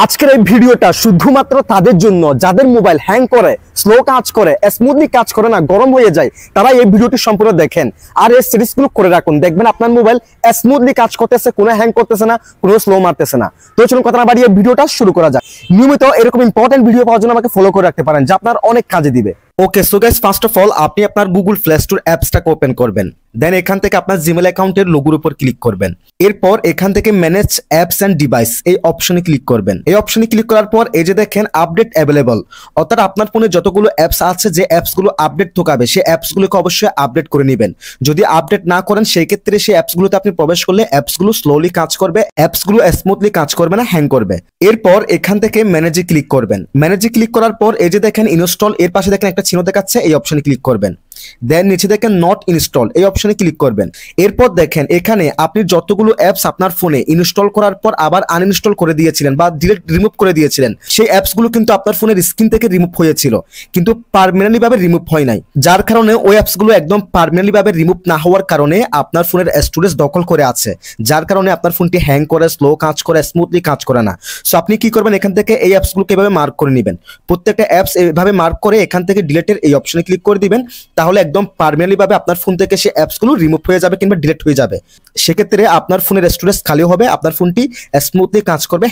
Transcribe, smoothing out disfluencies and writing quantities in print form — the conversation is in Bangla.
আজকের এই ভিডিওটা শুধুমাত্র তাদের জন্য যাদের মোবাইল হ্যাং করে, স্লো কাজ করে, স্মুথলি কাজ করে না, গরম হয়ে যায়, তারা এই ভিডিওটি সম্পূর্ণ দেখেন আর এই সিরিজগুলো করে রাখুন। দেখবেন আপনার মোবাইল স্মুথলি কাজ করতেছে, কোনো হ্যাং করতেছে না, কোনো স্লো মারতেছে না। তো চলুন কথা না বাড়িয়ে ভিডিওটা শুরু করা যায়। নিয়মিত এরকম ইম্পর্টেন্ট ভিডিও পাওয়ার জন্য আমাকে ফলো করে রাখতে পারেন, যা আপনার অনেক কাজে দিবে। Okay, so guys, first of all আপনি আপনার গুগল প্লে স্টোর অ্যাপসটাকে ওপেন করবেন। দেন এখান থেকে আপনার জিমেল অ্যাকাউন্টের লোগোর উপর ক্লিক করবেন। এরপর এখান থেকে ম্যানেজ অ্যাপস এন্ড ডিভাইস এই অপশনে ক্লিক করবেন। এই অপশনে ক্লিক করার পর এই যে দেখেন আপডেট অ্যাভেলেবল, অর্থাৎ আপনার ফোনে যতগুলো অ্যাপস আছে, যে অ্যাপসগুলো আপডেট ঢোকাবে সেই অ্যাপসগুলোকে অবশ্যই আপডেট করে নেবেন। যদি আপডেট না করেন সেই ক্ষেত্রে সেই অ্যাপসগুলোতে আপনি প্রবেশ করলে অ্যাপসগুলো স্লোলি কাজ করবে, অ্যাপসগুলো স্মুথলি কাজ করবে না, হ্যাং করবে। এরপর এখান থেকে ম্যানেজে ক্লিক করবেন। ম্যানেজে ক্লিক করার পর এই যে দেখেন ইনস্টল, এর পাশে দেখেন একটা চিহ্ন দেখাচ্ছে, এই অপশনে ক্লিক করবেন। দেন নিচে দেখেন নট ইনস্টল, এই অপশনে ক্লিক করবেন। এরপর দেখেন এখানে আপনি যতগুলো অ্যাপস আপনার ফোনে ইনস্টল করার পর আবার আনইনস্টল করে দিয়েছিলেন বা রিমুভ করে দিয়েছিলেন, সেই অ্যাপসগুলো কিন্তু আপনার ফোনের স্ক্রিন থেকে রিমুভ হয়েছিল, কিন্তু পার্মানেন্টলি ভাবে রিমুভ হয় নাই। যার কারণে ওই অ্যাপসগুলো একদম পার্মানেন্টলি ভাবে রিমুভ না হওয়ার কারণে আপনার ফোনের স্টোরেজ দখল করে আছে, যার কারণে আপনার ফোনটি হ্যাং করে, স্লো কাজ করে, স্মুথলি কাজ করে না। সো আপনি কি করবেন, এখান থেকে এই অ্যাপসগুলোকে এভাবে মার্ক করে নেবেন। প্রত্যেকটা অ্যাপস এভাবে মার্ক করে এখান থেকে ডিলেটের এই অপশনে ক্লিক করে দিবেন। তাহলে একদম পার্মানেন্টলি ভাবে আপনার ফোন থেকে সেই অ্যাপসগুলো রিমুভ হয়ে যাবে কিংবা ডিলিট হয়ে যাবে। সেক্ষেত্রে আপনার ফোনের স্টোরেজ খালি হবে, আপনার ফোনটি স্মুথলি কাজ করবে।